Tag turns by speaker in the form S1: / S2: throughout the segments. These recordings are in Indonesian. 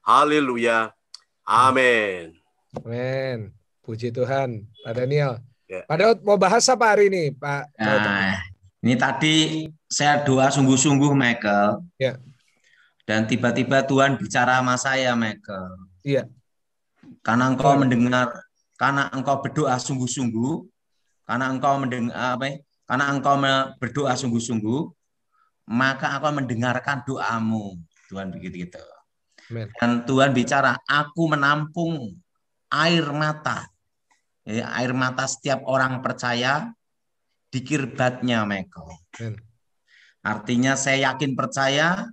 S1: Haleluya. Amin.
S2: Amin. Puji Tuhan. Pak Daniel.
S1: Ya.
S2: Pak Daud mau bahas apa hari ini, Pak Daud?
S3: Nah, ini tadi saya doa sungguh-sungguh, Michael.
S2: Ya.
S3: Dan tiba-tiba Tuhan bicara sama saya, Michael.
S2: Iya.
S3: Karena engkau mendengar, karena engkau berdoa sungguh-sungguh, karena engkau mendengar karena engkau berdoa sungguh-sungguh, maka aku mendengarkan doamu. Tuhan begitu gitu. Dan Tuhan bicara, aku menampung air mata. Ya, air mata setiap orang percaya di kirbatnya, Michael. Artinya saya yakin percaya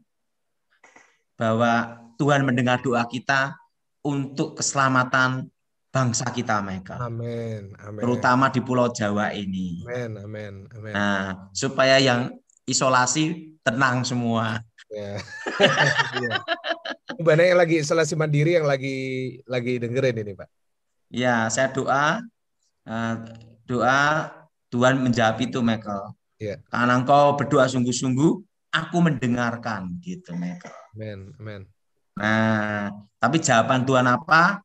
S3: bahwa Tuhan mendengar doa kita untuk keselamatan bangsa kita, Michael.
S2: Amin. Amin.
S3: Terutama di Pulau Jawa ini.
S2: Amin. Amin. Amin.
S3: Nah, supaya yang isolasi tenang semua.
S2: Ya. Banyak yang lagi isolasi mandiri yang lagi dengerin ini, Pak.
S3: Ya, saya doa Tuhan menjawab itu, Michael.
S2: Ya.
S3: Karena engkau berdoa sungguh-sungguh, aku mendengarkan, gitu, Michael.
S2: Amin. Amin.
S3: Nah, tapi jawaban Tuhan apa?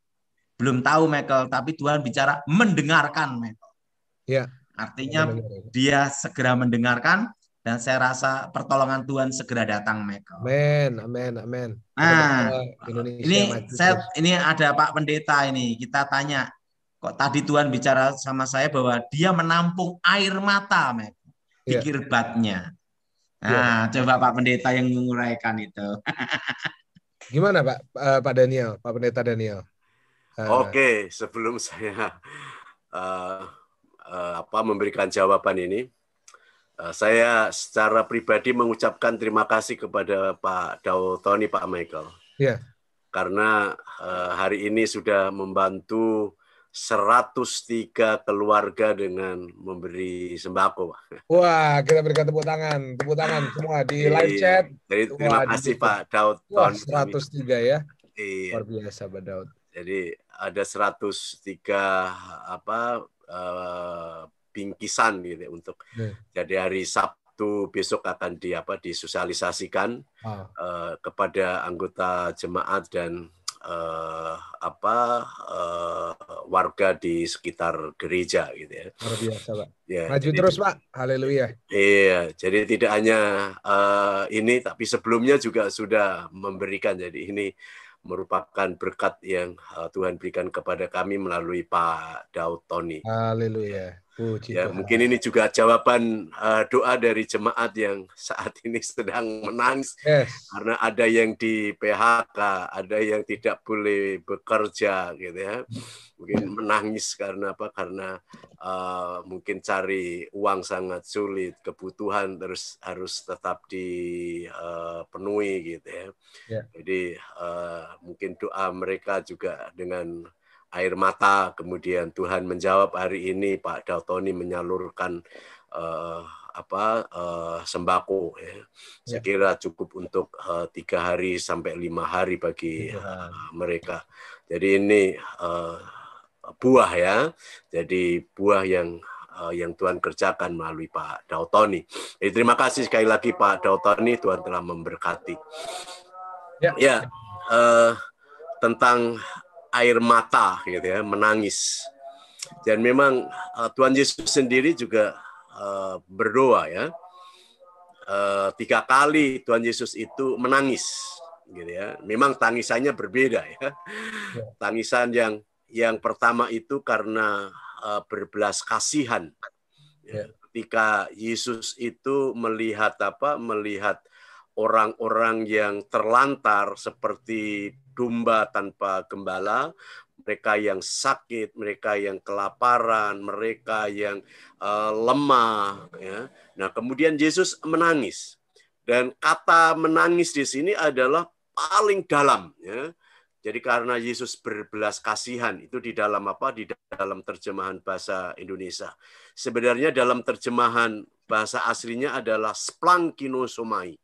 S3: Belum tahu, Michael. Tapi Tuhan bicara mendengarkan, Michael.
S2: Ya.
S3: Artinya dia segera mendengarkan, dan saya rasa pertolongan Tuhan segera datang, Michael.
S2: Amin. Amin. Amin.
S3: Nah,
S2: Indonesia
S3: ini ada Pak Pendeta ini. Kita tanya, kok tadi Tuhan bicara sama saya bahwa dia menampung air mata, Michael, di kirbatnya. Nah, coba Pak Pendeta yang menguraikan itu.
S2: Gimana Pak Daniel, Pak Pendeta Daniel?
S1: Oke, sebelum saya memberikan jawaban ini, saya secara pribadi mengucapkan terima kasih kepada Pak Daud Tony, Pak Michael.
S2: Ya.
S1: Karena hari ini sudah membantu 103 keluarga dengan memberi sembako.
S2: Wah, kita berikan tepuk tangan semua di live chat.
S1: Jadi terima kasih Pak Daud.
S2: Wah, 103 ya.
S1: Iya.
S2: Luar biasa Pak Daud.
S1: Jadi ada 103 bingkisan gitu untuk jadi hari Sabtu besok akan disosialisasikan kepada anggota jemaat dan warga di sekitar gereja gitu ya.
S2: Luar biasa, Pak.
S1: Ya,
S2: maju
S1: jadi,
S2: terus, Pak. Haleluya.
S1: Iya, jadi tidak hanya ini, tapi sebelumnya juga sudah memberikan. Jadi ini merupakan berkat yang Tuhan berikan kepada kami melalui Pak Daud Tony.
S2: Haleluya. Puji
S1: Ya,
S2: Tuhan.
S1: mungkin ini juga jawaban doa dari jemaat yang saat ini sedang menangis. Karena ada yang di PHK, ada yang tidak boleh bekerja gitu ya. Mungkin menangis karena apa? Karena mungkin cari uang sangat sulit, kebutuhan terus harus tetap dipenuhi gitu ya. Jadi mungkin doa mereka juga dengan air mata, kemudian Tuhan menjawab hari ini Pak Daud Tony menyalurkan sembako ya. Saya kira cukup untuk 3 hari sampai 5 hari bagi mereka. Jadi ini buah ya. Jadi buah yang Tuhan kerjakan melalui Pak Daud Tony. Jadi terima kasih sekali lagi Pak Daud Tony, Tuhan telah memberkati. Ya, tentang air mata gitu ya, menangis. Dan memang Tuhan Yesus sendiri juga berdoa ya. 3 kali Tuhan Yesus itu menangis gitu ya. Memang tangisannya berbeda ya. Tangisan yang pertama itu karena berbelas kasihan. Ya. Ketika Yesus itu melihat orang-orang yang terlantar seperti domba tanpa gembala, mereka yang sakit, mereka yang kelaparan, mereka yang lemah. Ya. Nah, kemudian Yesus menangis. Dan kata menangis di sini adalah paling dalam. Ya. Jadi karena Yesus berbelas kasihan, itu di dalam apa? Di dalam terjemahan bahasa Indonesia. Sebenarnya dalam terjemahan bahasa aslinya adalah splankinosomai.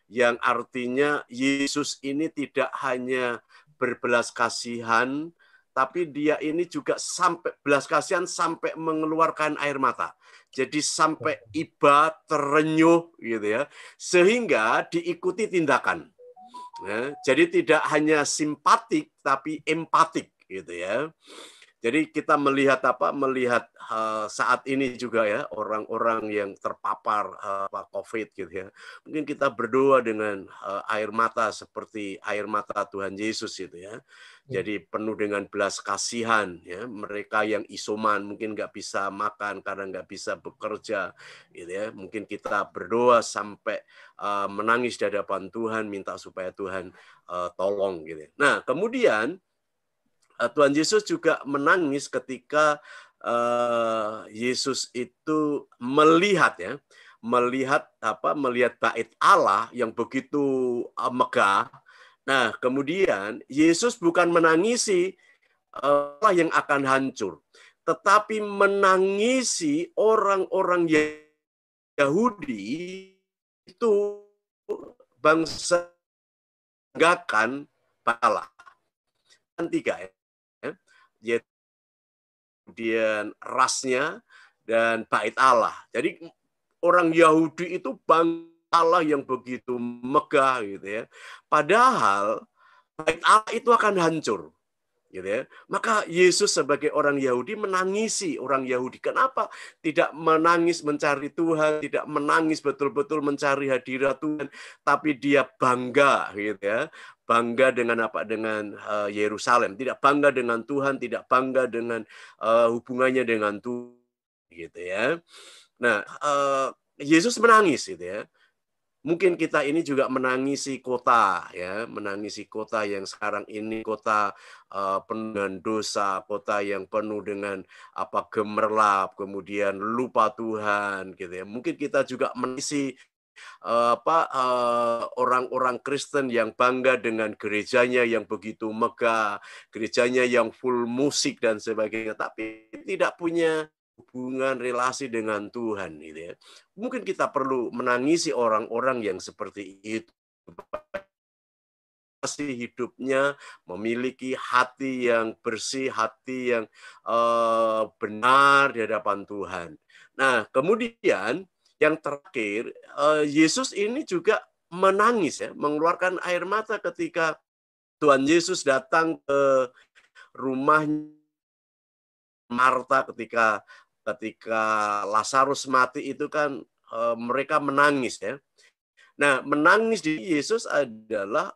S1: Yang artinya Yesus ini tidak hanya berbelas kasihan, tapi dia ini juga sampai belas kasihan sampai mengeluarkan air mata. Jadi sampai iba terenyuh gitu ya, sehingga diikuti tindakan. Ya, jadi tidak hanya simpatik tapi empatik gitu ya. Jadi kita melihat melihat saat ini juga ya orang-orang yang terpapar COVID gitu ya. Mungkin kita berdoa dengan air mata seperti air mata Tuhan Yesus gitu ya. Jadi penuh dengan belas kasihan ya. Mereka yang isoman mungkin nggak bisa makan karena nggak bisa bekerja gitu ya. Mungkin kita berdoa sampai menangis di hadapan Tuhan, minta supaya Tuhan tolong gitu ya. Nah kemudian Tuhan Yesus juga menangis ketika Yesus itu melihat melihat bait Allah yang begitu megah. Nah, kemudian Yesus bukan menangisi Allah yang akan hancur, tetapi menangisi orang-orang Yahudi itu bangsa banggakan Allah. Tiga ya. Yaitu kemudian rasnya dan bait Allah. Jadi orang Yahudi itu bangga Allah yang begitu megah gitu ya. Padahal bait Allah itu akan hancur. Gitu ya. Maka Yesus sebagai orang Yahudi menangisi orang Yahudi. Kenapa tidak menangis mencari Tuhan, tidak menangis betul-betul mencari hadirat Tuhan, tapi dia bangga gitu ya. Bangga dengan dengan Yerusalem, tidak bangga dengan Tuhan, tidak bangga dengan hubungannya dengan Tuhan gitu ya. Nah, Yesus menangis gitu ya. Mungkin kita ini juga menangisi kota ya, menangisi kota yang sekarang ini kota penuh dengan dosa, kota yang penuh dengan gemerlap, kemudian lupa Tuhan gitu ya. Mungkin kita juga menangisi orang-orang Kristen yang bangga dengan gerejanya yang begitu megah, gerejanya yang full musik dan sebagainya, tapi tidak punya hubungan relasi dengan Tuhan gitu ya. Mungkin kita perlu menangisi orang-orang yang seperti itu. Pasti hidupnya memiliki hati yang bersih, hati yang benar di hadapan Tuhan. Nah, kemudian yang terakhir, Yesus ini juga menangis ya, mengeluarkan air mata ketika Tuhan Yesus datang ke rumah Marta ketika Lazarus mati itu kan mereka menangis ya. Nah, menangis di Yesus adalah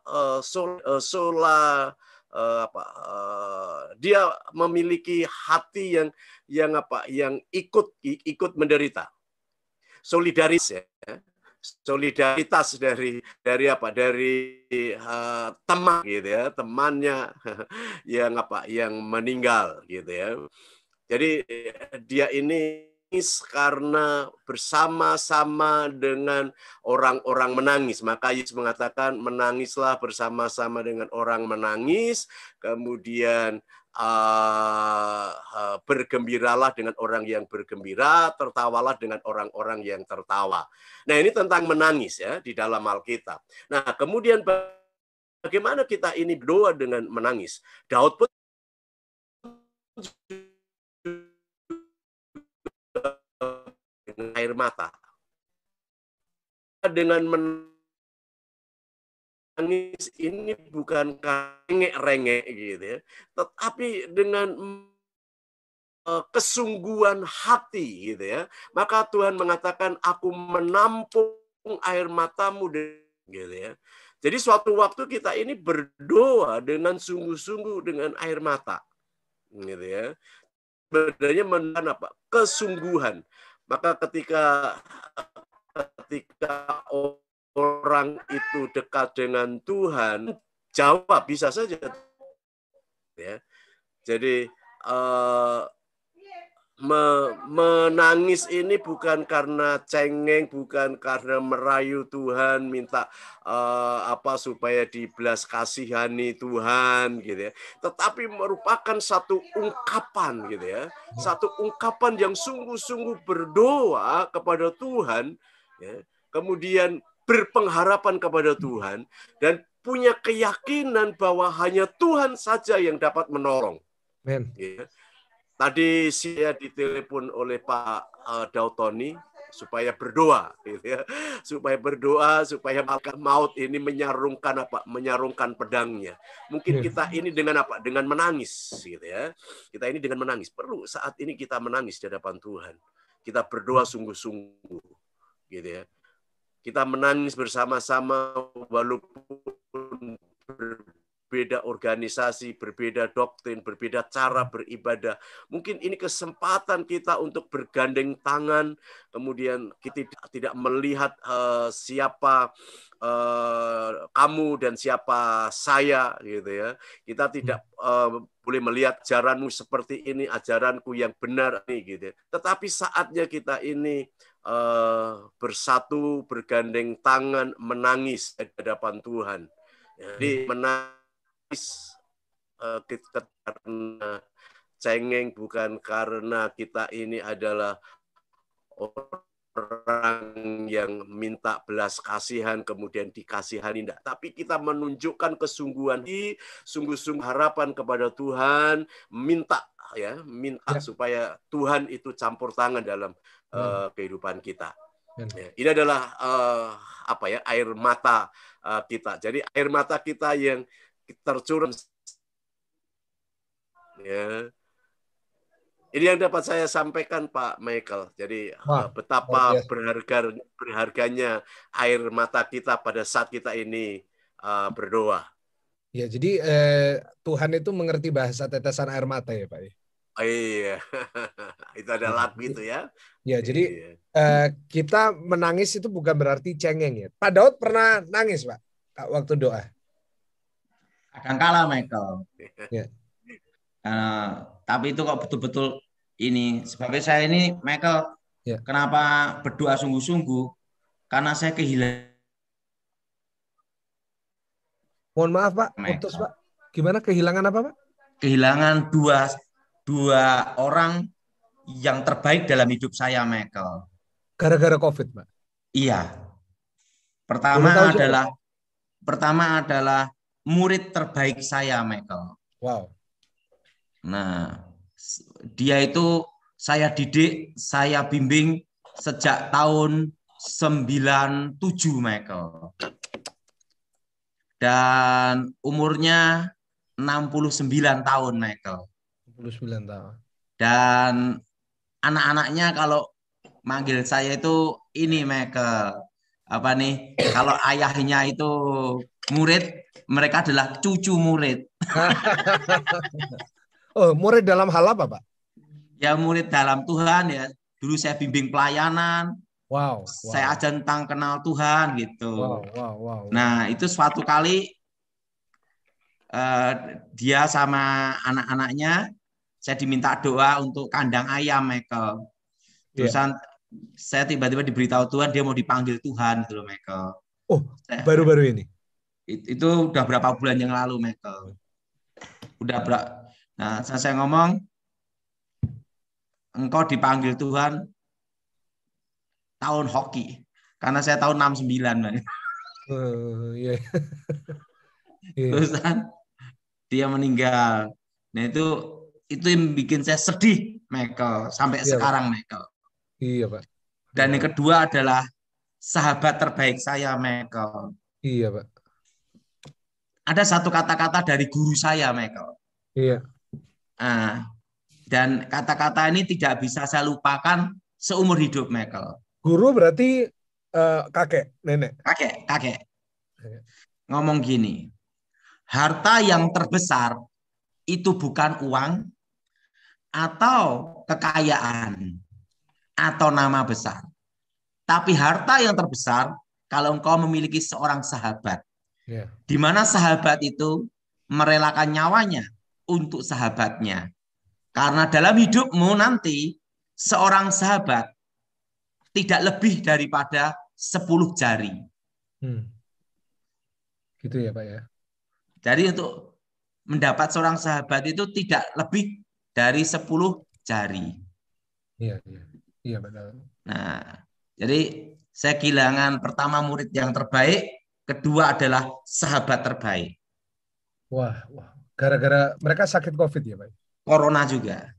S1: dia memiliki hati yang ikut menderita. Solidaritas dari teman gitu ya, temannya yang meninggal gitu ya. Jadi dia ini karena bersama-sama dengan orang-orang menangis. Maka Yesus mengatakan menangislah bersama-sama dengan orang menangis, kemudian bergembiralah dengan orang yang bergembira, tertawalah dengan orang-orang yang tertawa. Nah, ini tentang menangis ya di dalam Alkitab. Nah, kemudian bagaimana kita ini berdoa dengan menangis? Daud pun dengan air mata. Dengan menangis ini bukan rengek-rengek gitu ya, tetapi dengan kesungguhan hati gitu ya. Maka Tuhan mengatakan aku menampung air matamu gitu ya. Jadi suatu waktu kita ini berdoa dengan sungguh-sungguh dengan air mata. Gitu ya. Sebenarnya mengenai kesungguhan. Maka ketika orang itu dekat dengan Tuhan, jawab bisa saja. Ya. Jadi menangis ini bukan karena cengeng, bukan karena merayu Tuhan, minta supaya dibelas kasihani Tuhan gitu ya. Tetapi merupakan satu ungkapan gitu ya. Satu ungkapan yang sungguh-sungguh berdoa kepada Tuhan ya. Kemudian berpengharapan kepada Tuhan dan punya keyakinan bahwa hanya Tuhan saja yang dapat menolong.
S2: Amen.
S1: Ya. Tadi saya ditelepon oleh Pak Daud Tony, supaya berdoa, gitu ya. Supaya berdoa, supaya malaikat maut ini menyarungkan apa? Menyarungkan pedangnya. Mungkin kita ini dengan apa? Dengan menangis, gitu ya. Kita ini dengan menangis. Perlu saat ini kita menangis di hadapan Tuhan. Kita berdoa sungguh-sungguh, gitu ya. Kita menangis bersama-sama walaupun berbeda organisasi, berbeda doktrin, berbeda cara beribadah. Mungkin ini kesempatan kita untuk bergandeng tangan, kemudian kita tidak melihat siapa kamu dan siapa saya, gitu ya. Kita tidak boleh melihat ajaranmu seperti ini, ajaranku yang benar nih, gitu ya. Tetapi saatnya kita ini bersatu, bergandeng tangan, menangis di hadapan Tuhan. Jadi menangis karena cengeng, bukan karena kita ini adalah orang yang minta belas kasihan kemudian dikasihani, enggak. Tapi kita menunjukkan kesungguhan, sungguh-sungguh harapan kepada Tuhan, minta supaya Tuhan itu campur tangan dalam kehidupan kita. Ini adalah air mata kita. Jadi air mata kita yang tercurah. Ya. Ini yang dapat saya sampaikan, Pak Michael. Jadi betapa berharganya air mata kita pada saat kita ini berdoa.
S2: Ya, jadi Tuhan itu mengerti bahasa tetesan air mata ya, Pak.
S1: Iya, itu ada lagu itu ya.
S2: Ya, jadi kita menangis itu bukan berarti cengeng ya. Pak Daud pernah nangis, Pak, waktu doa?
S3: Kadangkala, Michael.
S2: Ya.
S3: Tapi itu kok betul-betul ini. Sebabnya saya ini, Michael, kenapa berdoa sungguh-sungguh? Karena saya kehilangan.
S2: Mohon maaf, Pak, putus, Pak. Gimana, kehilangan apa, Pak?
S3: Kehilangan dua orang yang terbaik dalam hidup saya, Michael.
S2: Gara-gara COVID, Pak?
S3: Iya. Pertama adalah murid terbaik saya, Michael.
S2: Wow.
S3: Nah, dia itu saya didik, saya bimbing sejak tahun 97, Michael. Dan umurnya 69 tahun, Michael.
S2: 69 tahun.
S3: Dan anak-anaknya kalau manggil saya itu ini, Michael. Kalau ayahnya itu murid, mereka adalah cucu murid.
S2: Oh, murid dalam hal apa, Pak?
S3: Ya, murid dalam Tuhan ya. Dulu saya bimbing pelayanan.
S2: Wow.
S3: Saya ajar tentang kenal Tuhan gitu.
S2: Wow.
S3: Nah, itu suatu kali dia sama anak-anaknya, saya diminta doa untuk kandang ayam, Michael. Terusan saya tiba-tiba diberitahu Tuhan dia mau dipanggil Tuhan gitu loh, Michael.
S2: Oh, baru-baru ini?
S3: Itu udah berapa bulan yang lalu, Michael. Nah, saya ngomong, engkau dipanggil Tuhan tahun hoki. Karena saya tahun 69, man. Terusan dia meninggal. Nah, itu yang bikin saya sedih, Michael, sampai sekarang, Pak. Michael.
S2: Iya, Pak.
S3: Dan yang kedua adalah sahabat terbaik saya, Michael.
S2: Iya, Pak.
S3: Ada satu kata-kata dari guru saya, Michael.
S2: Iya.
S3: Dan kata-kata ini tidak bisa saya lupakan seumur hidup, Michael.
S2: Guru berarti kakek, nenek?
S3: Kakek. Ngomong gini, harta yang terbesar itu bukan uang atau kekayaan atau nama besar. Tapi harta yang terbesar kalau engkau memiliki seorang sahabat. Di mana sahabat itu merelakan nyawanya untuk sahabatnya. Karena dalam hidupmu nanti seorang sahabat tidak lebih daripada 10 jari.
S2: Gitu ya, Pak ya.
S3: Jadi untuk mendapat seorang sahabat itu tidak lebih dari 10 jari.
S2: Iya benar.
S3: Nah, jadi saya kehilangan pertama murid yang terbaik, kedua adalah sahabat terbaik.
S2: Wah. Gara-gara mereka sakit COVID ya, Pak?
S3: Corona juga.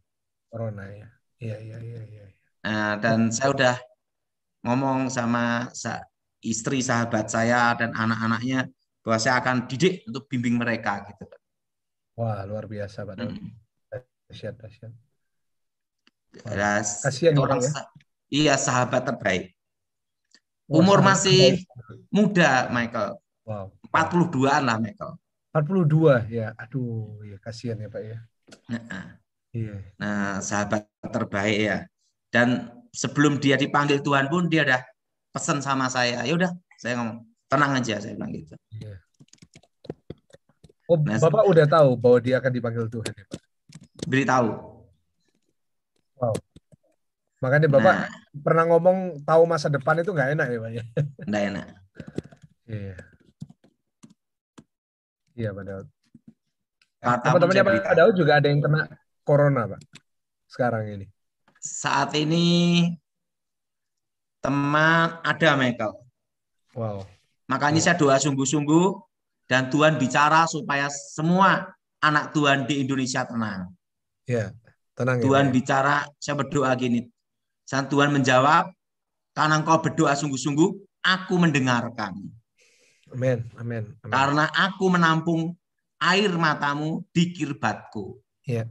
S2: Corona ya. Iya.
S3: Nah, dan saya udah ngomong sama istri sahabat saya dan anak-anaknya bahwa saya akan didik untuk bimbing mereka gitu.
S2: Wah, luar biasa Pak Daud.
S3: Mm.
S2: Dahsyat, dahsyat.
S3: Ya,
S2: Kasihan ya, Pak,
S3: orang
S2: ya.
S3: iya, sahabat terbaik.
S2: Wah,
S3: Umur
S2: sahabat
S3: masih
S2: terbaik.
S3: muda Michael.
S2: Wow.
S3: 42-an lah Michael.
S2: 42 ya. Aduh, ya kasihan ya Pak ya. Iya.
S3: Nah, sahabat terbaik ya. Dan sebelum dia dipanggil Tuhan pun dia udah pesan sama saya. Ya udah, saya ngomong, tenang aja, saya bilang gitu.
S2: Iya. Oh,
S3: Nah,
S2: Bapak udah tahu bahwa dia akan dipanggil Tuhan ya Pak?
S3: beritahu.
S2: Wow. Makanya Bapak pernah ngomong tahu masa depan itu nggak enak ya Pak ya?
S3: Nggak enak.
S2: Iya. Iya Pak Daud.
S3: Kata
S2: Teman-temannya
S3: berita.
S2: Pak Daud juga ada yang kena corona Pak sekarang ini.
S3: Saat ini teman ada Michael.
S2: Wow.
S3: Makanya saya doa sungguh-sungguh dan Tuhan bicara supaya semua anak Tuhan di Indonesia tenang.
S2: Ya, tenang ya.
S3: Tuhan
S2: Pak.
S3: bicara, saya berdoa gini. Saat Tuhan menjawab, karena engkau berdoa sungguh-sungguh, aku mendengarkan.
S2: Amin, amin, amin.
S3: Karena aku menampung air matamu di kirbatku.
S2: Ya.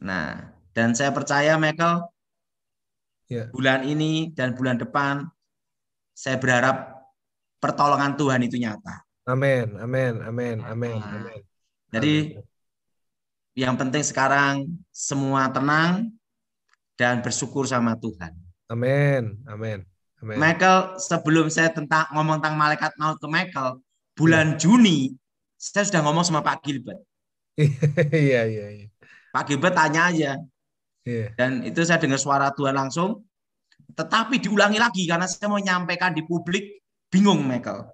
S3: Nah, dan saya percaya Michael,
S2: Ya.
S3: bulan ini dan bulan depan, saya berharap pertolongan Tuhan itu nyata.
S2: Amin, amin, amin, amin, amin.
S3: Jadi yang penting sekarang semua tenang dan bersyukur sama Tuhan.
S2: Amin, amin, amin.
S3: Michael, sebelum saya ngomong tentang malaikat maut ke Michael, bulan Juni saya sudah ngomong sama Pak Gilbert.
S2: Iya, iya, iya.
S3: Pak Gilbert tanya aja.
S2: Iya.
S3: Dan itu saya dengar suara Tuhan langsung. Tetapi diulangi lagi karena saya mau nyampaikan di publik, bingung Michael.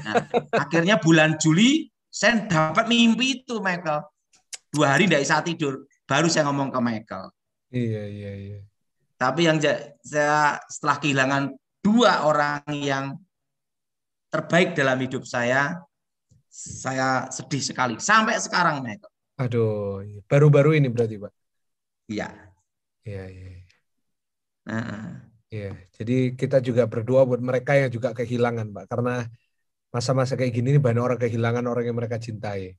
S3: Nah, akhirnya bulan Juli saya dapat mimpi itu Michael. 2 hari tidak bisa tidur. Baru saya ngomong ke Michael.
S2: Iya, iya, iya.
S3: Tapi yang saya setelah kehilangan 2 orang yang terbaik dalam hidup saya sedih sekali. Sampai sekarang Michael.
S2: Aduh, baru-baru ini berarti Pak?
S3: Iya.
S2: Iya, iya.
S3: Iya.
S2: Jadi kita juga berdoa buat mereka yang juga kehilangan Pak. Karena masa-masa kayak gini banyak orang kehilangan orang yang mereka cintai.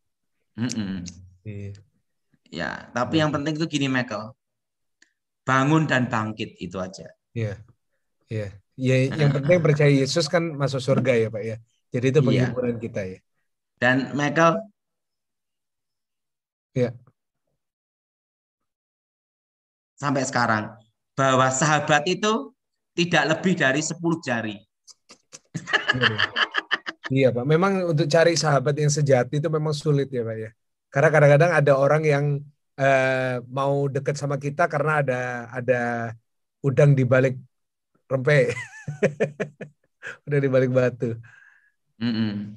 S3: Iya. Ya, tapi yang penting itu gini Michael. Bangun dan bangkit itu aja.
S2: Iya. Iya. Ya, yang penting percaya Yesus kan masuk surga ya Pak ya. Jadi itu penghiburan kita ya.
S3: Dan Michael,
S2: ya,
S3: sampai sekarang bahwa sahabat itu tidak lebih dari 10 jari.
S2: Iya Pak. Memang untuk cari sahabat yang sejati itu memang sulit ya Pak ya. Karena kadang-kadang ada orang yang mau dekat sama kita karena ada udang di balik rempeh. Udah di balik batu.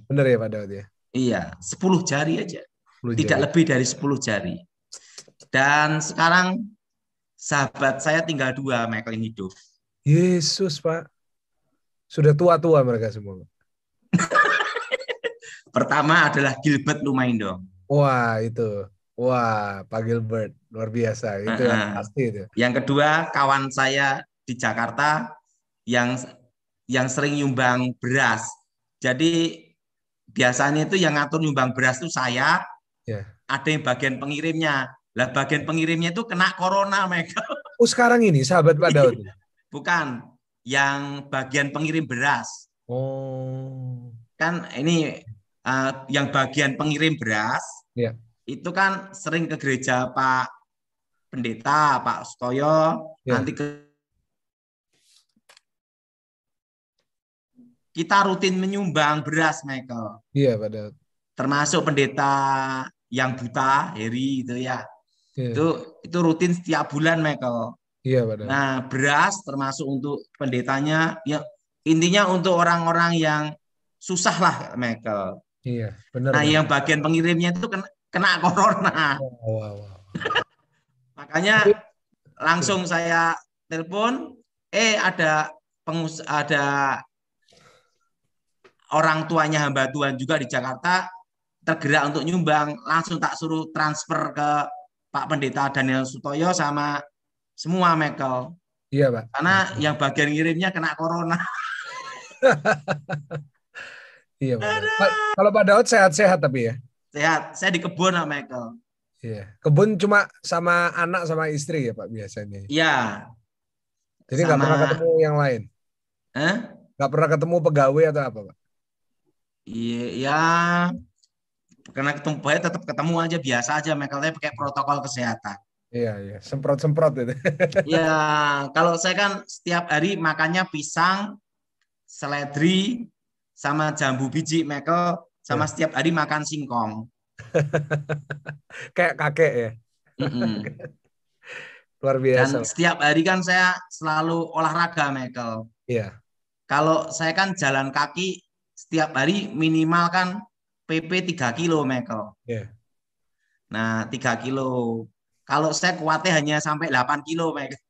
S2: Benar ya Pak Daud ya?
S3: Iya, 10 jari aja.
S2: 10
S3: tidak
S2: jari.
S3: lebih dari 10 jari. Dan sekarang sahabat saya tinggal 2 Michael yang hidup.
S2: Yesus Pak. Sudah tua-tua mereka semua.
S3: Pertama adalah Gilbert Lumaindo.
S2: Wah itu. Wah Pak Gilbert. Luar biasa. Itu pasti itu.
S3: Yang kedua kawan saya di Jakarta yang sering nyumbang beras. Jadi biasanya itu yang ngatur nyumbang beras itu saya. Ada yang bagian pengirimnya. Lah bagian pengirimnya itu kena corona Michael.
S2: Oh sekarang ini sahabat Pak Daud?
S3: Bukan, yang bagian pengirim beras.
S2: Oh.
S3: Kan ini yang bagian pengirim beras.
S2: Ya.
S3: Itu kan sering ke gereja Pak Pendeta, Pak Sutoyo, nanti kita rutin menyumbang beras Michael.
S2: Iya Pak Daud.
S3: Termasuk pendeta yang buta, Heri itu ya. Itu rutin setiap bulan Michael.
S2: Iya Pak Daud.
S3: Nah, beras termasuk untuk pendetanya, ya intinya untuk orang-orang yang susah lah Michael.
S2: Iya, benar.
S3: Nah, yang bagian pengirimnya itu kena corona.
S2: Wow.
S3: Makanya langsung saya telepon, ada orang tuanya hamba Tuhan juga di Jakarta tergerak untuk nyumbang, langsung tak suruh transfer ke Pak Pendeta Daniel Sutoyo sama semua Michael.
S2: Iya, Pak.
S3: Karena yang bagian ngirimnya kena corona.
S2: Iya, Pak. Kalau Pak Daud sehat-sehat tapi ya.
S3: Sehat. Saya di kebun Pak Michael.
S2: Iya. Kebun cuma sama anak sama istri ya, Pak, biasanya.
S3: Iya.
S2: Jadi nggak
S3: Sama
S2: pernah ketemu yang lain.
S3: eh?
S2: Nggak pernah ketemu pegawai atau apa, Pak?
S3: Iya, ya karena ketemu baik tetap ketemu aja biasa aja Michael, tapi pakai protokol kesehatan.
S2: Iya, iya. Semprot-semprot itu.
S3: Ya, kalau saya kan setiap hari makannya pisang, seledri, sama jambu biji Michael, sama
S2: Ya.
S3: setiap hari makan singkong.
S2: Kayak kakek ya.
S3: Mm-mm.
S2: Luar biasa,
S3: Dan
S2: Pak.
S3: setiap hari kan saya selalu olahraga Michael.
S2: Iya.
S3: Kalau saya kan jalan kaki setiap hari minimal kan PP 3 kilo Michael.
S2: Iya.
S3: Nah 3 kilo. Kalau saya kuatnya hanya sampai 8 kilo Michael.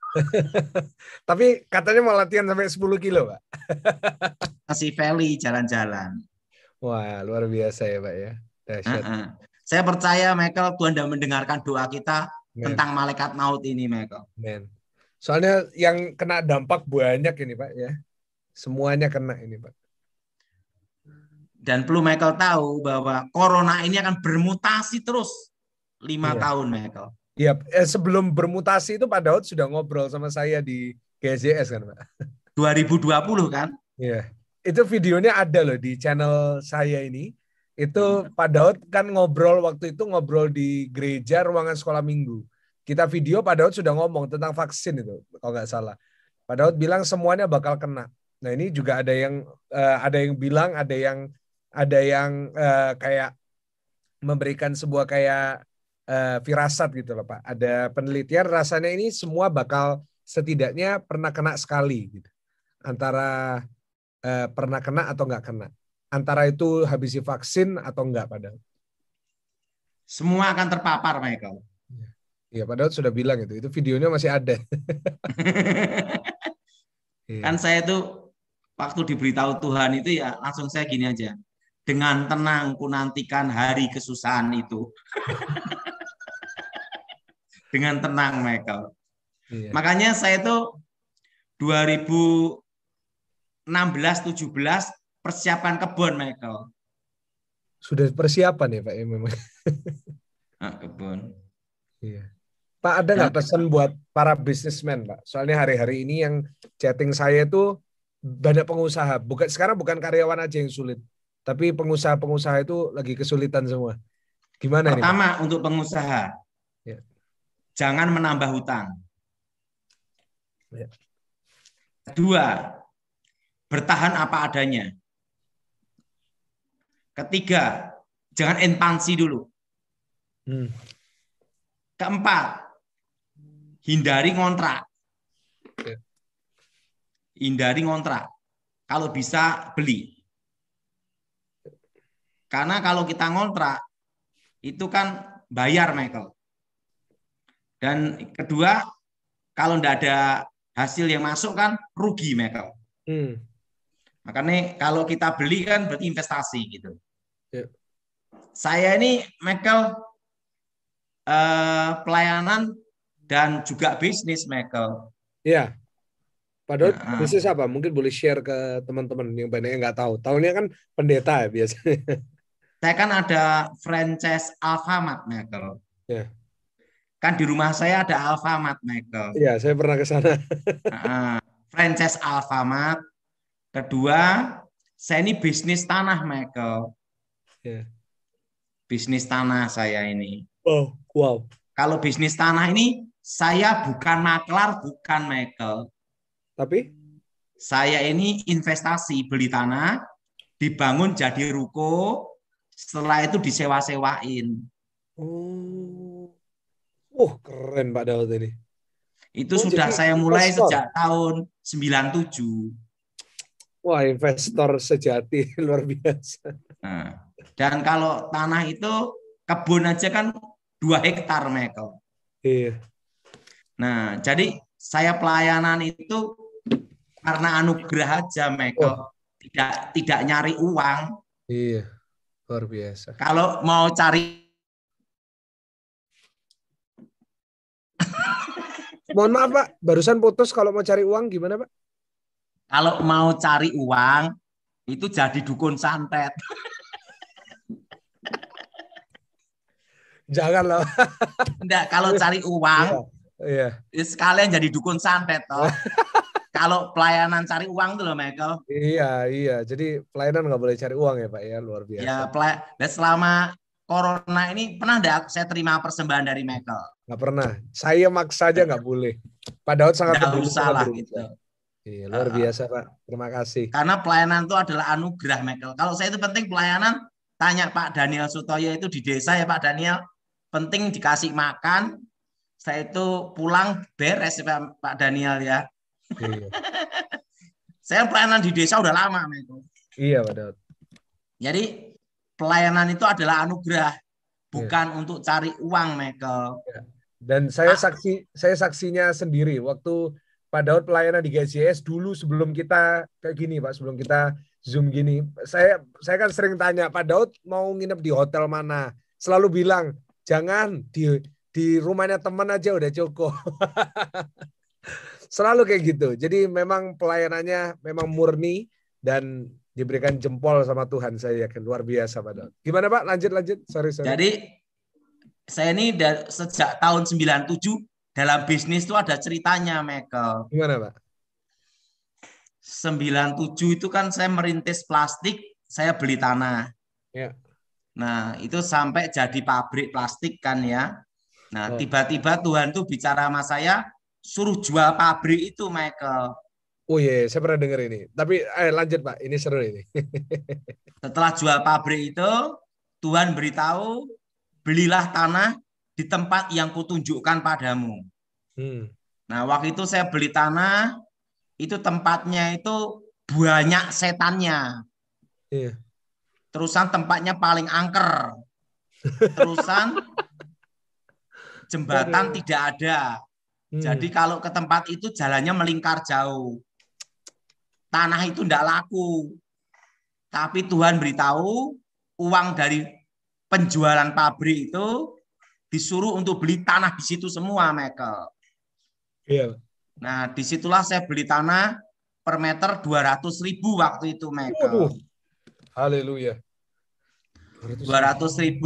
S2: Tapi katanya mau latihan sampai 10 kilo, Pak.
S3: Masih valley jalan-jalan.
S2: Wah, luar biasa ya, Pak ya. Dahsyat.
S3: Saya percaya Michael Tuhan sudah mendengarkan doa kita
S2: Men.
S3: tentang malaikat maut ini Michael.
S2: Men. Soalnya yang kena dampak banyak ini, Pak ya. Semuanya kena ini, Pak.
S3: Dan perlu Michael tahu bahwa corona ini akan bermutasi terus 5
S2: Iya.
S3: tahun Michael.
S2: Iya, sebelum bermutasi itu Pak Daud sudah ngobrol sama saya di GSJS kan, Pak.
S3: 2020 kan?
S2: Iya. Itu videonya ada loh di channel saya ini. Itu Pak Daud kan ngobrol waktu itu ngobrol di gereja ruangan sekolah minggu. Kita video Pak Daud sudah ngomong tentang vaksin itu kalau nggak salah. Pak Daud bilang semuanya bakal kena. Nah ini juga ada yang bilang ada yang kayak memberikan sebuah kayak firasat gitu loh Pak. Ada penelitian rasanya ini semua bakal setidaknya pernah kena sekali gitu. Antara pernah kena atau nggak kena. Antara itu habisi vaksin atau enggak padahal.
S3: Semua akan terpapar Michael.
S2: Iya, padahal sudah bilang itu. Itu videonya masih ada.
S3: Kan saya itu waktu diberitahu Tuhan itu ya langsung saya gini aja. Dengan tenang ku nantikan hari kesusahan itu. Dengan tenang Michael.
S2: Iya.
S3: Makanya saya itu 2016-17 persiapan kebun Michael.
S2: Sudah persiapan ya Pak ya memang.
S3: Kebun.
S2: Iya. Pak ada nggak pesan buat para bisnismen Pak? Soalnya hari-hari ini yang chatting saya itu banyak pengusaha. Sekarang bukan karyawan aja yang sulit, tapi pengusaha-pengusaha itu lagi kesulitan semua. Gimana ini Pak?
S3: Pertama untuk pengusaha, jangan menambah hutang.
S2: Ya.
S3: Kedua, bertahan apa adanya. Ketiga, jangan ekspansi dulu. Keempat, hindari ngontrak. Hindari ngontrak. Kalau bisa beli. Karena kalau kita ngontrak, itu kan bayar Michael. Dan kedua, kalau tidak ada hasil yang masuk kan rugi Michael. Makanya kalau kita beli kan berarti investasi gitu. Saya ini Michael pelayanan dan juga bisnis Michael.
S2: Iya. Padahal bisnis apa? Mungkin boleh share ke teman-teman yang banyak yang nggak tahu. Tahunya kan pendeta ya biasanya.
S3: Saya kan ada franchise Alfamart Michael.
S2: Ya.
S3: Kan di rumah saya ada Alfamart Michael.
S2: Iya, saya pernah ke sana.
S3: Franchise Alfamart. Kedua, saya ini bisnis tanah Michael.
S2: Ya.
S3: Bisnis tanah saya ini.
S2: Wow.
S3: Kalau bisnis tanah ini saya bukan maklar, bukan Michael.
S2: Tapi
S3: saya ini investasi, beli tanah, dibangun jadi ruko, setelah itu disewa-sewain.
S2: Keren Pak Daud ini.
S3: Itu sudah saya mulai sejak tahun 97.
S2: Wah, investor sejati luar biasa.
S3: Dan kalau tanah itu kebun aja kan 2 hektar Michael.
S2: Iya.
S3: Nah, jadi saya pelayanan itu karena anugerah aja Michael. Tidak nyari uang.
S2: Iya. Luar biasa.
S3: Kalau mau cari
S2: Mohon maaf Pak, barusan putus kalau mau cari uang gimana Pak?
S3: Kalau mau cari uang, itu jadi dukun santet.
S2: Janganlah.
S3: Enggak, kalau cari uang,
S2: Iya.
S3: sekalian jadi dukun santet toh. Kalau pelayanan cari uang tuh loh, Michael.
S2: Iya. Jadi pelayanan nggak boleh cari uang ya Pak ya, luar biasa.
S3: Ya, dan selama corona ini pernah enggak saya terima persembahan dari Michael?
S2: Nggak pernah. Saya maksa aja nggak boleh. Pak Daud sangat
S3: Nggak
S2: mendukung,
S3: usah
S2: sangat
S3: lah
S2: berusaha.
S3: gitu.
S2: Iya, luar biasa Pak. Terima kasih.
S3: Karena pelayanan itu adalah anugerah, Michael. Kalau saya itu penting pelayanan, tanya Pak Daniel Sutoyo itu di desa ya Pak Daniel. Penting dikasih makan, saya itu pulang beres ya Pak Daniel ya.
S2: Iya.
S3: Saya pelayanan di desa udah lama, Michael.
S2: Iya Pak Daud.
S3: Jadi pelayanan itu adalah anugerah, bukan untuk cari uang, Michael.
S2: Dan saya saksinya sendiri waktu Pak Daud pelayanan di GCS dulu sebelum kita kayak gini Pak, sebelum kita Zoom gini. Saya kan sering tanya Pak Daud mau nginep di hotel mana? Selalu bilang, jangan di rumahnya teman aja udah cukup. Selalu kayak gitu. Jadi memang pelayanannya memang murni dan diberikan jempol sama Tuhan, saya yakin. Luar biasa Pak Daud. Gimana Pak? Lanjut. Sorry.
S3: Jadi saya ini sejak tahun 97 dalam bisnis itu ada ceritanya, Michael.
S2: Gimana Pak?
S3: 97 itu kan saya merintis plastik, saya beli tanah.
S2: Ya.
S3: Nah, itu sampai jadi pabrik plastik kan ya. Nah, tiba-tiba Tuhan tuh bicara sama saya, suruh jual pabrik itu, Michael.
S2: Oh iya, saya pernah dengar ini. Tapi lanjut Pak, ini seru ini.
S3: Setelah jual pabrik itu, Tuhan beritahu, belilah tanah di tempat yang kutunjukkan padamu. Nah, waktu itu saya beli tanah, itu tempatnya itu banyak setannya.
S2: Iya.
S3: Terusan tempatnya paling angker. Terusan jembatan tidak ada. Jadi kalau ke tempat itu jalannya melingkar jauh. Tanah itu tidak laku. Tapi Tuhan beritahu uang dari penjualan pabrik itu disuruh untuk beli tanah di situ semua, Michael.
S2: Iya.
S3: Nah, disitulah saya beli tanah per meter 200.000 waktu itu, Michael.
S2: Haleluya.
S3: 200.000,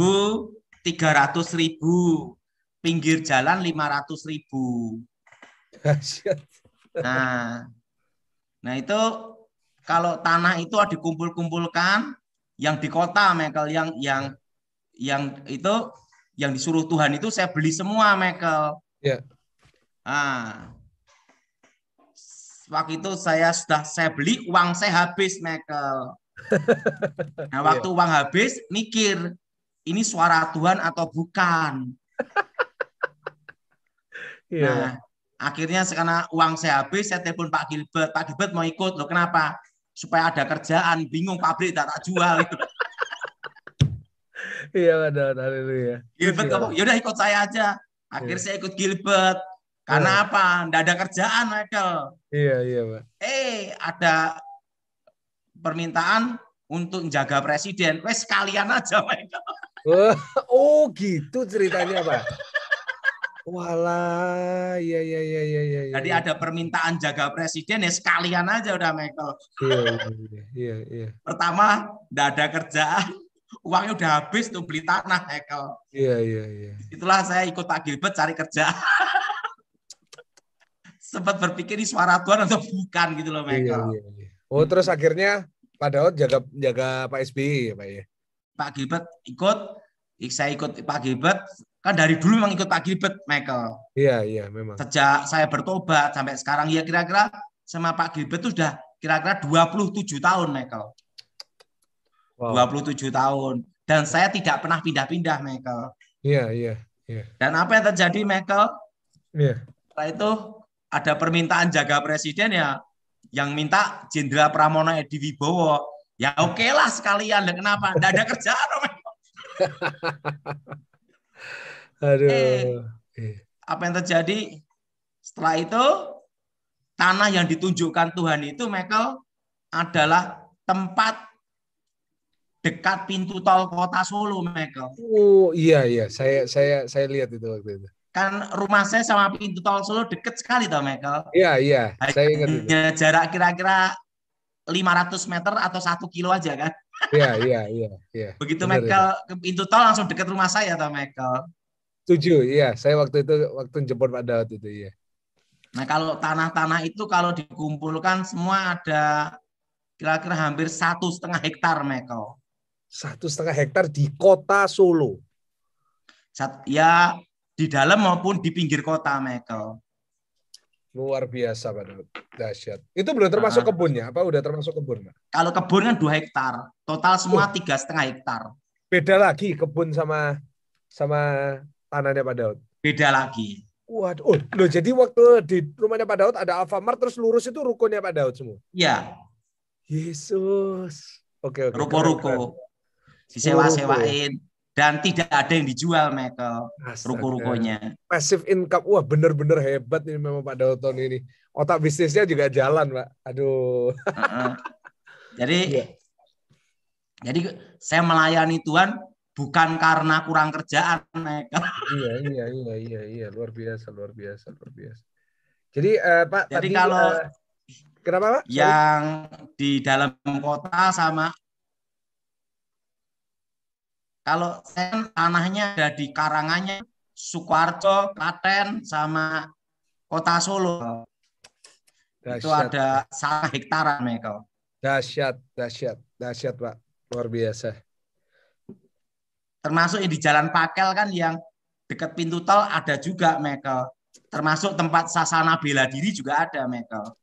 S3: 300.000, pinggir jalan 500.000. Nah itu kalau tanah itu dikumpul-kumpulkan yang di kota, Michael, yang itu yang disuruh Tuhan itu saya beli semua, Michael.
S2: Ya.
S3: Nah, waktu itu saya beli, uang saya habis, Michael. Nah, waktu uang habis, mikir, ini suara Tuhan atau bukan? Nah, akhirnya karena uang saya habis, saya telepon Pak Gilbert. Pak Gilbert mau ikut, loh kenapa? Supaya ada kerjaan, bingung pabrik tak jual.
S2: Iya, benar, haleluya.
S3: Gilbert ngomong, yaudah ikut saya aja. Akhirnya saya ikut Gilbert. Karena apa? Nggak ada kerjaan, Michael.
S2: Iya, Pak.
S3: Ada permintaan untuk menjaga presiden. Wes sekalian aja, Michael.
S2: Oh, gitu ceritanya, Pak. Walah, iya.
S3: Jadi ada permintaan jaga presiden, ya sekalian aja udah, Michael.
S2: Iya.
S3: Pertama, nggak ada kerjaan. Uangnya udah habis tuh beli tanah, Michael.
S2: Iya.
S3: Itulah saya ikut Pak Gilbert cari kerja. Sempat berpikir ini suara Tuhan atau bukan gitu loh, Michael.
S2: Iya. Oh, terus akhirnya Pak Daud jaga Pak SBY ya, Pak ya?
S3: Pak Gilbert ikut, saya ikut Pak Gilbert. Kan dari dulu memang ikut Pak Gilbert, Michael.
S2: Iya, memang. Sejak
S3: saya bertobat sampai sekarang, ya kira-kira sama Pak Gilbert itu sudah kira-kira 27 tahun, Michael. Wow. 27 tahun. Dan saya tidak pernah pindah-pindah, Michael.
S2: Iya.
S3: Dan apa yang terjadi, Michael?
S2: Iya.
S3: Setelah itu ada permintaan jaga presiden ya, yang minta Jenderal Pramono Edi Wibowo. Ya oke lah sekalian, dan kenapa? Tidak ada kerjaan, Michael.
S2: Aduh.
S3: Apa yang terjadi? Setelah itu, tanah yang ditunjukkan Tuhan itu, Michael, adalah tempat dekat pintu tol kota Solo, Michael.
S2: Oh iya, saya lihat itu waktu itu.
S3: kan rumah saya sama pintu tol Solo deket sekali toh Michael.
S2: Iya, saya ingat itu.
S3: Hanya jarak kira-kira 500 meter atau 1 kilo aja kan.
S2: Iya.
S3: Begitu
S2: Benar itu.
S3: Michael ke pintu tol langsung deket rumah saya toh Michael.
S2: Setuju, iya. Saya waktu jemput Pak Daud itu, iya.
S3: Nah kalau tanah-tanah itu kalau dikumpulkan semua ada kira-kira hampir 1,5 hektar Michael.
S2: 1,5 hektar di kota Solo.
S3: Ya di dalam maupun di pinggir kota Michael.
S2: Luar biasa Pak Daud. Dahsyat. Itu belum termasuk kebunnya? Apa udah termasuk kebun, Pak?
S3: Kalau kebun kan 2 hektar. Total semua 3,5 hektar.
S2: Beda lagi kebun sama tanahnya Pak Daud.
S3: Beda lagi.
S2: Waduh, loh, jadi waktu di rumahnya Pak Daud ada Alfamart, terus lurus itu rukonya Pak Daud semua?
S3: Iya.
S2: Yesus. Oke.
S3: Ruko-ruko. Disewa-sewain. Dan tidak ada yang dijual, Michael. Ruko-rukonya.
S2: Passive income. Wah, bener-bener hebat ini memang Pak Daud tahun ini. Otak bisnisnya juga jalan, Pak. Aduh.
S3: Jadi saya melayani Tuhan bukan karena kurang kerjaan, Michael.
S2: Iya. Luar biasa. Jadi, Pak,
S3: jadi
S2: tadi
S3: kalau
S2: kenapa, Pak?
S3: Yang di dalam kota sama kalau saya tanahnya ada di Karanganyar, Sukoharjo, Klaten, sama kota Solo. Dahsyat. Itu ada 1 hektaran, Michael.
S2: Dahsyat, Pak. Luar biasa.
S3: Termasuk di Jalan Pakel kan yang dekat pintu tol ada juga, Michael. Termasuk tempat sasana bela diri juga ada, Michael.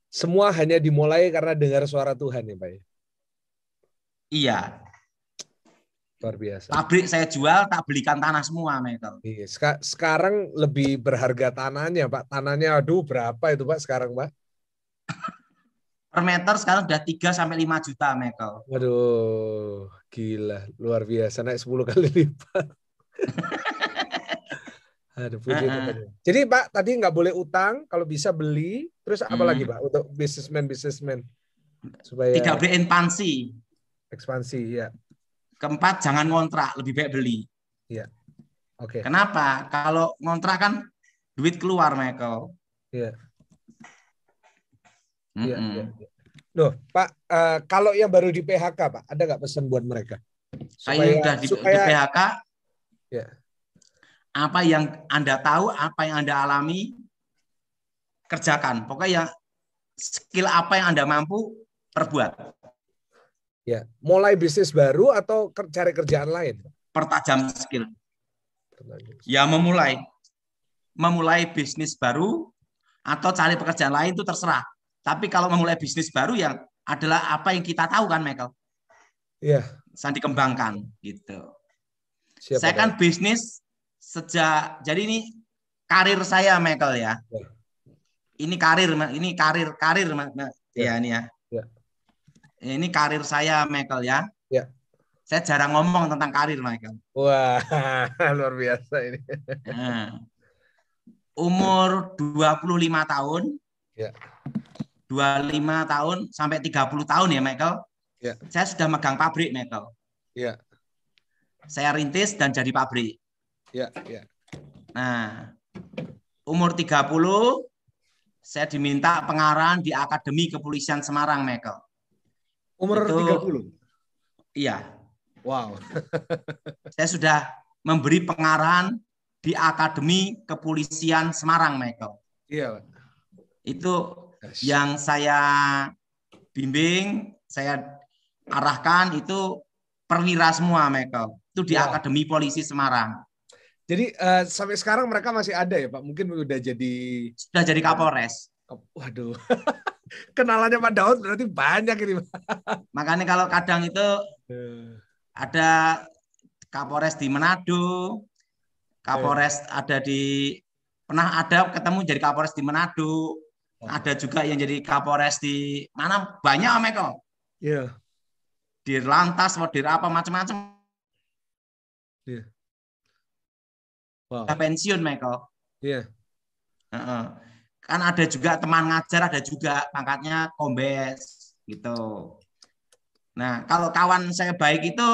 S2: Semua hanya dimulai karena dengar suara Tuhan ya, Pak?
S3: Iya.
S2: Luar biasa.
S3: Pabrik saya jual, tak belikan tanah semua, Michael.
S2: Iya. Sekarang lebih berharga tanahnya, Pak. Tanahnya, aduh, berapa itu, Pak, sekarang, Pak?
S3: Per meter sekarang udah 3-5 juta, Michael.
S2: Waduh, gila. Luar biasa, naik 10 kali lipat. Aduh, puji Tuhan. Jadi, Pak, tadi nggak boleh utang, kalau bisa beli. Terus apa lagi, Pak, untuk bisnismen? Supaya
S3: tidak boleh
S2: ekspansi, ya.
S3: Keempat, jangan ngontrak, lebih baik beli.
S2: Iya. Oke.
S3: Kenapa? Kalau ngontrak kan duit keluar, Michael.
S2: Iya. Iya. Loh, Pak, kalau yang baru di PHK, Pak, ada nggak pesan buat mereka?
S3: Supaya di PHK,
S2: ya.
S3: Apa yang Anda tahu, apa yang Anda alami, kerjakan. Pokoknya skill apa yang Anda mampu, perbuat.
S2: Ya, mulai bisnis baru atau cari kerjaan lain?
S3: Pertajam skill. Ya, memulai bisnis baru atau cari pekerjaan lain itu terserah. Tapi kalau memulai bisnis baru yang adalah apa yang kita tahu kan, Michael?
S2: Iya.
S3: Bisa dikembangkan gitu. Saya kan bisnis jadi ini karir saya, Michael ya. Ini karir. Ya, ini ya. Ini karir saya, Michael ya.
S2: Ya.
S3: Saya jarang ngomong tentang karir, Michael.
S2: Wah, luar biasa ini.
S3: Umur 25 tahun.
S2: Ya.
S3: 25 tahun sampai 30 tahun ya, Michael.
S2: Ya.
S3: Saya sudah megang pabrik, Michael.
S2: Ya.
S3: Saya rintis dan jadi pabrik.
S2: Ya.
S3: Nah, umur 30 saya diminta pengarahan di Akademi Kepolisian Semarang, Michael.
S2: Umur 30?
S3: Iya.
S2: Wow.
S3: Saya sudah memberi pengarahan di Akademi Kepolisian Semarang, Michael.
S2: Iya.
S3: Itu yang saya bimbing, saya arahkan itu perwira semua, Michael. Itu di Akademi Polisi Semarang.
S2: Jadi sampai sekarang mereka masih ada ya, Pak? Mungkin sudah jadi
S3: Kapolres.
S2: Waduh. Kenalannya Pak Daud berarti banyak ini.
S3: Makanya kalau kadang itu ada Kapolres di Manado, Kapolres pernah ada ketemu jadi Kapolres di Manado, ada juga yang jadi Kapolres di mana, banyak, Michael.
S2: Iya.
S3: Di Lantas, di apa macam-macam.
S2: Iya. Wow.
S3: Pensiun, Michael.
S2: Iya.
S3: Kan ada juga teman ngajar, ada juga pangkatnya kombes gitu. Nah, kalau kawan saya baik itu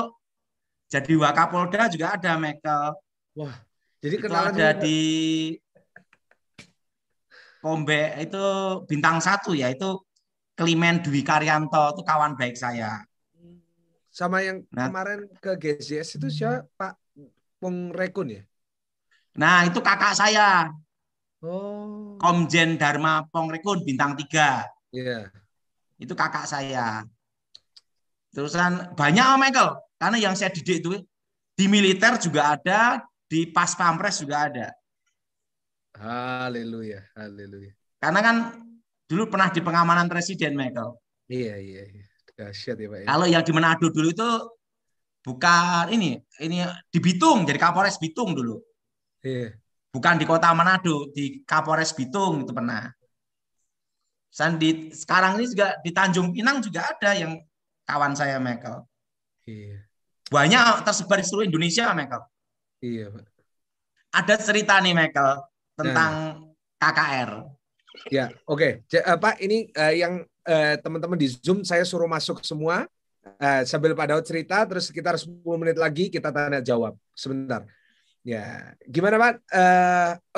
S3: jadi Wakapolda juga ada, Michael.
S2: Wah. Jadi
S3: Itu
S2: kenalan
S3: ada
S2: juga.
S3: di Kombe itu bintang 1 ya, itu Klimen Dwi Karyanto, itu kawan baik saya.
S2: Sama yang
S3: Nah,
S2: kemarin ke GCS itu siapa? Pak Pung Rekun ya?
S3: nah itu kakak saya,
S2: Oh,
S3: Komjen Dharma Pongrekun bintang 3.
S2: iya.
S3: Itu kakak saya. Terusan banyak Om Michael, karena yang saya didik itu di militer juga ada, di Pas Pampres juga ada.
S2: Haleluya, haleluya.
S3: Karena kan dulu pernah di pengamanan presiden, Michael.
S2: Iya, iya, iya. Dahsyat ya, Pak ya.
S3: Kalau yang di Manado dulu itu bukan ini di Bitung, jadi Kapolres Bitung dulu.
S2: Iya.
S3: Bukan di kota Manado, di Kapolres Bitung itu pernah. Sekarang ini juga di Tanjung Pinang juga ada yang kawan saya, Michael.
S2: Iya.
S3: Banyak tersebar di seluruh Indonesia, Michael.
S2: Iya, Pak.
S3: Ada cerita nih, Michael, tentang
S2: Nah,
S3: KKR.
S2: ya, oke. Pak, ini yang teman-teman di Zoom saya suruh masuk semua sambil Pak Daud cerita, terus sekitar 10 menit lagi kita tanya jawab. Sebentar. Ya, gimana Pak?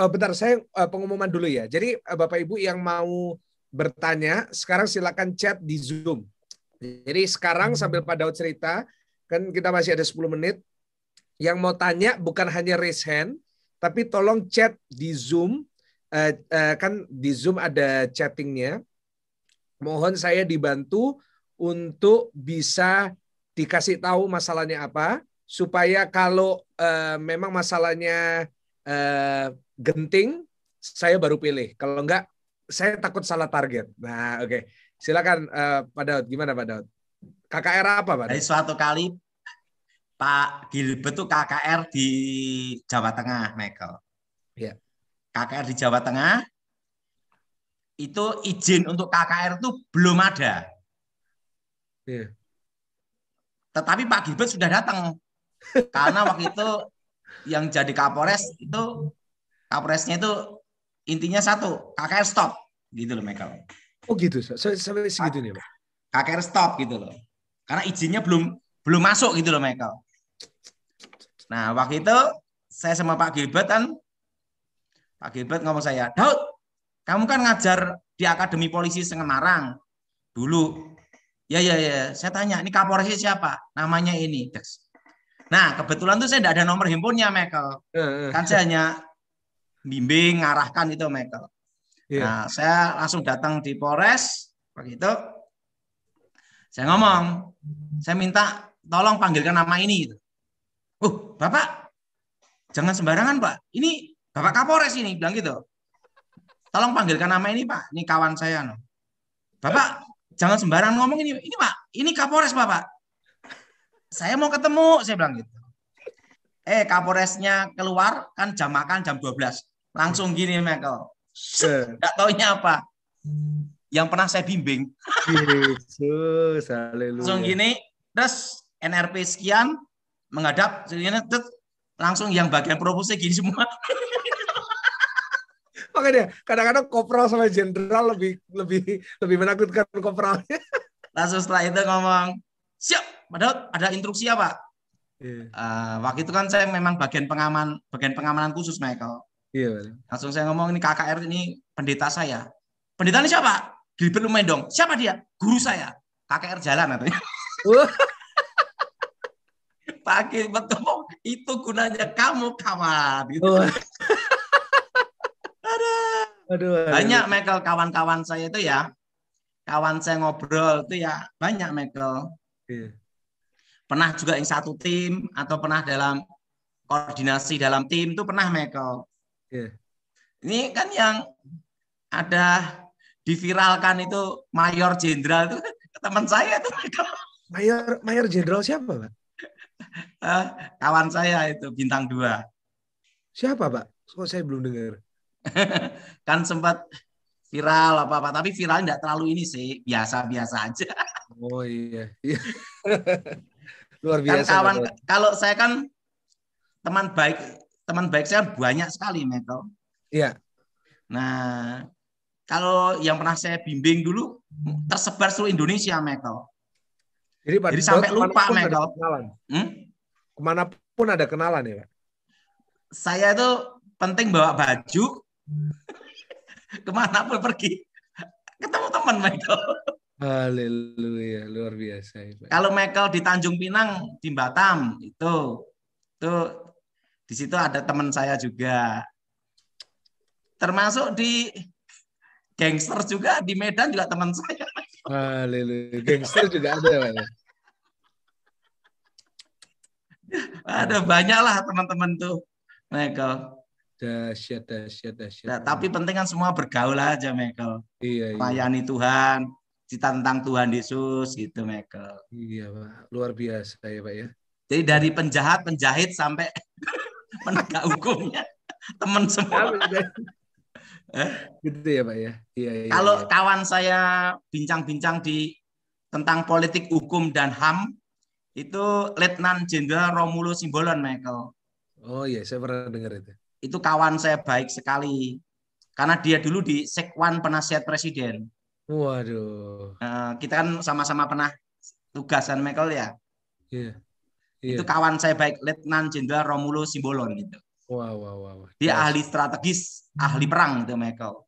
S2: Bentar, saya pengumuman dulu ya. Jadi Bapak Ibu yang mau bertanya, sekarang silakan chat di Zoom. Jadi sekarang sambil Pak Daud cerita, kan kita masih ada 10 menit. Yang mau tanya bukan hanya raise hand, tapi tolong chat di Zoom. Kan di Zoom ada chattingnya. Mohon saya dibantu untuk bisa dikasih tahu masalahnya apa, supaya kalau memang masalahnya genting, saya baru pilih. Kalau enggak, saya takut salah target. Nah, oke. Silakan Pak Daud. Gimana Pak Daud? KKR apa Pak
S3: Jadi
S2: Daud?
S3: suatu kali Pak Gilbert tuh KKR di Jawa Tengah, Michael.
S2: Ya.
S3: KKR di Jawa Tengah, itu izin untuk KKR itu belum ada.
S2: Ya.
S3: Tetapi Pak Gilbert sudah datang. Karena waktu itu yang jadi Kapolres itu, Kapolresnya itu intinya satu, KKR stop. Gitu loh, Michael.
S2: Oh gitu, sampai segitu nih Pak.
S3: KKR stop gitu loh. Karena izinnya belum masuk gitu loh, Michael. Nah, waktu itu saya sama Pak Gilbert kan, Pak Gilbert ngomong saya, Daud, kamu kan ngajar di Akademi Polisi Semarang dulu. Ya, ya, ya. Saya tanya, ini Kapolresnya siapa? Namanya ini. Nah, kebetulan tuh saya tidak ada nomor handphonenya, Michael. Kan saya hanya bimbing, ngarahkan itu, Michael. Nah, saya langsung datang di Polres, begitu. Saya ngomong, saya minta tolong panggilkan nama ini. Gitu. Bapak, jangan sembarangan, Pak. Ini Bapak Kapolres ini, bilang gitu. Tolong panggilkan nama ini, Pak. Ini kawan saya. No. Bapak, jangan sembarangan ngomong ini. Ini, Pak. Ini Kapolres, Bapak. Saya mau ketemu, saya bilang gitu. Kapolresnya keluar, kan jam makan jam 12. Langsung gini, Michael. Nggak taunya apa. Yang pernah saya bimbing.
S2: Yesus, haleluya.
S3: Langsung gini, terus NRP sekian, menghadap, langsung yang bagian provosnya gini semua.
S2: Makanya kadang-kadang kopral sama jenderal lebih menakutkan kopralnya.
S3: Langsung setelah itu ngomong, siap, padahal ada instruksi apa? Waktu itu kan saya memang bagian pengamanan khusus, Michael. Langsung saya ngomong, ini KKR ini pendeta saya. Pendeta ini siapa? Gilbert Lumendong. Siapa dia? Guru saya. KKR jalan katanya. Pak Gilbert ngomong, itu gunanya kamu kawan. Gitu. Aduh. Banyak, Michael, kawan-kawan saya itu ya. Kawan saya ngobrol itu ya banyak, Michael. Pernah juga yang satu tim atau pernah dalam koordinasi dalam tim itu pernah, Michael. Ini kan yang ada diviralkan itu Mayor Jenderal itu teman saya itu, Michael.
S2: Mayor Jenderal siapa, Pak?
S3: Kawan saya itu bintang 2.
S2: Siapa, Pak? Kok saya belum dengar?
S3: Kan sempat viral apa-apa, tapi viralnya tidak terlalu ini sih, biasa-biasa aja.
S2: Oh iya. Luar biasa.
S3: Kan kawan, kalau saya kan teman baik saya banyak sekali, Michael.
S2: Iya.
S3: Nah, kalau yang pernah saya bimbing dulu tersebar seluruh Indonesia, Michael. Jadi sampai lupa, Michael.
S2: Kemanapun ada kenalan ya, Pak?
S3: Saya itu penting bawa baju kemana pun pergi ketemu teman Michael.
S2: Haleluya, luar biasa ya, Pak.
S3: Kalau Michael di Tanjung Pinang, di Batam itu di situ ada teman saya juga. Termasuk di gangster juga di Medan juga teman saya.
S2: Haleluya, gangster juga ada Pak ya.
S3: Ada banyak lah teman-teman tuh Michael.
S2: Dahsyat.
S3: Nah, tapi penting kan semua bergaul aja Michael.
S2: Iya.
S3: Melayani Tuhan, cita tentang Tuhan Yesus gitu Michael.
S2: Iya Pak, luar biasa ya Pak ya.
S3: Jadi dari penjahit sampai penegak hukumnya teman semua.
S2: Gitu ya Pak ya. Iya.
S3: Kalau kawan saya bincang-bincang tentang politik hukum dan HAM itu Letnan Jenderal Romulo Simbolon Michael.
S2: Oh iya, saya pernah dengar itu.
S3: Itu kawan saya baik sekali. Karena dia dulu di Sekwan Penasihat Presiden.
S2: Waduh.
S3: Kita kan sama-sama pernah tugasan Michael ya.
S2: Iya.
S3: Itu kawan saya baik Letnan Jenderal Romulo Simbolon gitu.
S2: Wow.
S3: Dia ahli strategis, ahli perang itu Michael.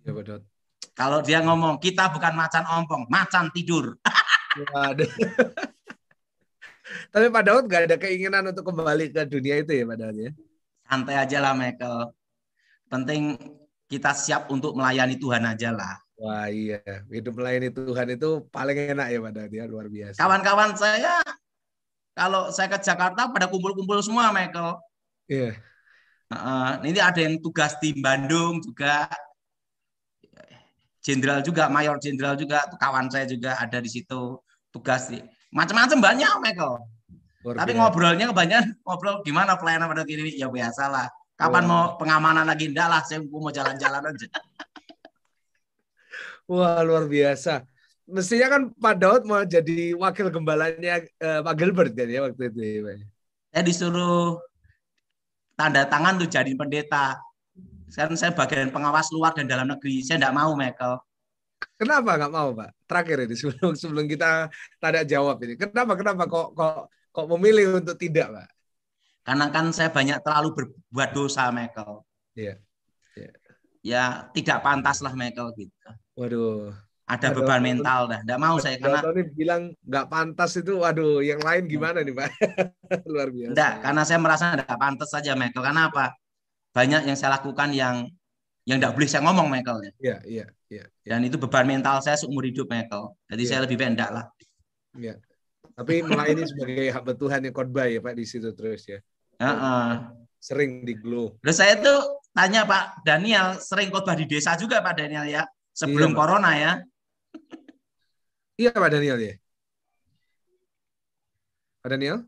S2: Ya betul.
S3: Kalau dia ngomong kita bukan macan ompong, macan tidur.
S2: Waduh. Tapi Pak Daud nggak ada keinginan untuk kembali ke dunia itu ya Pak Daud ya?
S3: Santai aja lah Michael. Penting kita siap untuk melayani Tuhan aja lah.
S2: Wah iya, hidup melayani Tuhan itu paling enak ya Pak Daud ya, luar biasa.
S3: Kawan-kawan saya kalau saya ke Jakarta pada kumpul-kumpul semua Michael.
S2: Iya.
S3: Ini ada yang tugas di Bandung juga. Jenderal juga, Mayor Jenderal juga, kawan saya juga ada di situ tugas di macam-macam banyak Michael. Tapi ngobrolnya kebanyakan ngobrol gimana pelayanan pada kiri ya biasalah. Kapan mau pengamanan lagi enggak lah, saya mau jalan-jalan aja.
S2: Wah luar biasa. Mestinya kan Pak Daud mau jadi wakil gembalanya Pak Gilbert kan ya waktu itu ya Pak.
S3: Saya disuruh tanda tangan tuh jadi pendeta. Sekarang saya bagian pengawas luar dan dalam negeri. Saya enggak mau Michael.
S2: Kenapa nggak mau Pak? Terakhir ini sebelum kita tanya jawab ini. Kenapa kok memilih untuk tidak Pak?
S3: Karena kan saya terlalu berbuat dosa Michael.
S2: Iya.
S3: Ya tidak pantas lah Michael gitu.
S2: Waduh.
S3: Ada beban mental dah. Enggak mau saya karena
S2: Tony bilang nggak pantas itu. Waduh, yang lain gimana nih Pak? Luar biasa.
S3: Enggak, karena saya merasa enggak pantas saja Michael. Karena apa? Banyak yang saya lakukan yang enggak boleh saya ngomong Michael.
S2: Iya.
S3: Dan itu beban mental saya seumur hidup Michael. Jadi saya lebih pendek lah.
S2: Iya. Tapi melayani sebagai hamba Tuhan yang khotbah ya Pak di situ terus ya. Sering di Glow.
S3: Terus saya tuh tanya Pak Daniel, sering khotbah di desa juga Pak Daniel ya, sebelum corona ya.
S2: Iya Pak Daniel ya. Pak Daniel?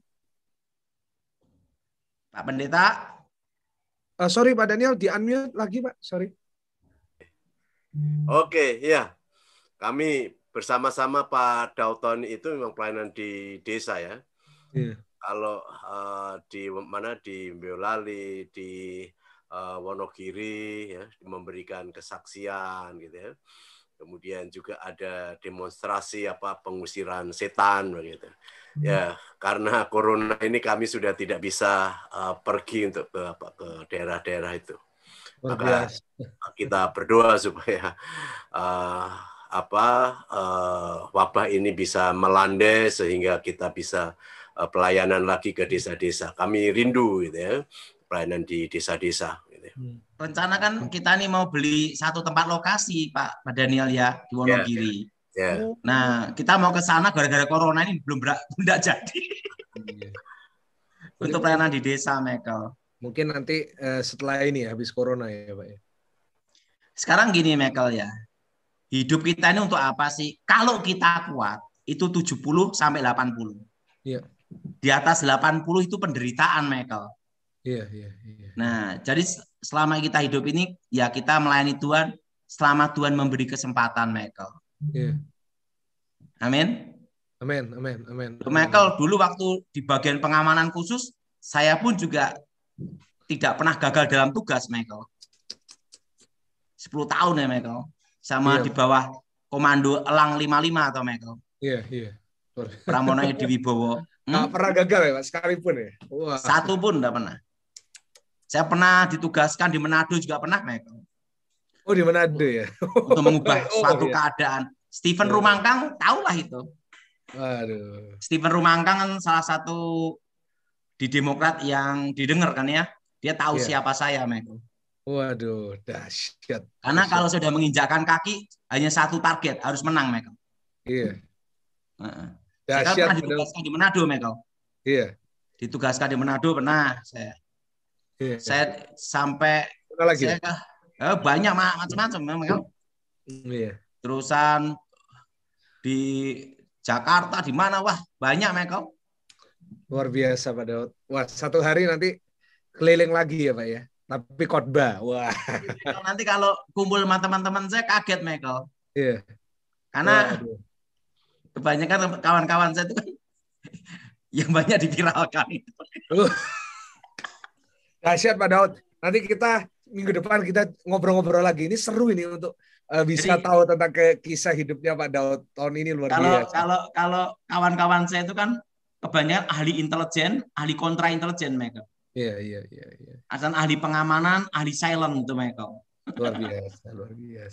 S3: Pak Pendeta?
S2: Sorry Pak Daniel, di-unmute lagi Pak, sorry.
S1: Oke, ya. Kami bersama-sama Pak Dauton itu memang pelayanan di desa ya.
S2: Iya.
S1: Kalau di mana di Boyolali, di Wonogiri ya, memberikan kesaksian gitu ya. Kemudian juga ada demonstrasi pengusiran setan begitu. Ya, karena corona ini kami sudah tidak bisa pergi untuk ke daerah-daerah itu. Maka kita berdoa supaya wabah ini bisa melandai sehingga kita bisa pelayanan lagi ke desa-desa. Kami rindu gitu ya, pelayanan di desa-desa gitu.
S3: Rencana kan kita nih mau beli satu tempat lokasi Pak Daniel ya di Wonogiri.
S1: Yeah.
S3: Nah, kita mau ke sana gara-gara corona ini belum jadi. Untuk pelayanan di desa Michael.
S2: Mungkin nanti setelah ini habis corona ya Pak ya.
S3: Sekarang gini Michael ya. Hidup kita ini untuk apa sih? Kalau kita kuat itu 70 sampai 80.
S2: Iya.
S3: Di atas 80 itu penderitaan Michael.
S2: Iya.
S3: Nah, jadi selama kita hidup ini ya kita melayani Tuhan selama Tuhan memberi kesempatan Michael.
S2: Iya.
S3: Amin. Michael, dulu waktu di bagian pengamanan khusus, saya pun juga tidak pernah gagal dalam tugas Michael. 10 tahun ya Michael. Sama di bawah komando Elang 55 atau Michael.
S2: Iya.
S3: Pramono Edi Wibowo.
S2: Nggak pernah gagal ya Pak, sekalipun ya? Wah.
S3: Satu pun nggak pernah. Saya pernah ditugaskan di Manado juga pernah, Michael.
S2: Oh, di Manado ya.
S3: Untuk mengubah suatu
S2: iya.
S3: keadaan. Stephen Rumangkang tahulah itu.
S2: Waduh.
S3: Stephen Rumangkang kan salah satu di Demokrat yang didengar kan ya. Dia tahu siapa saya, Michael.
S2: Waduh, dahsyat.
S3: Karena kalau sudah menginjakkan kaki hanya satu target, harus menang, Michael.
S2: Iya.
S3: Saya kan pernah ditugaskan di Manado, Michael.
S2: Iya.
S3: Ditugaskan di Manado pernah saya.
S2: Iya.
S3: Saya sampai
S2: lagi
S3: saya banyak macam-macam, Michael.
S2: Iya.
S3: Terusan di Jakarta, di mana, wah banyak, Michael.
S2: Luar biasa Pak Daud. Wah, satu hari nanti keliling lagi ya Pak ya. Tapi khotbah. Wah.
S3: Nanti kalau kumpul sama teman-teman saya kaget, Michael.
S2: Iya.
S3: Karena kebanyakan kawan-kawan saya itu kan yang banyak diviralkan.
S2: Dahsyat Pak Daud. Nanti kita minggu depan kita ngobrol-ngobrol lagi. Ini seru ini untuk bisa tahu tentang kisah hidupnya Pak Daud tahun ini luar biasa.
S3: Kalau kawan-kawan saya itu kan kebanyakan ahli intelijen, ahli kontra intelijen, Michael.
S2: Iya.
S3: Asal ahli pengamanan, ahli silent itu, Michael.
S2: Luar biasa, luar biasa.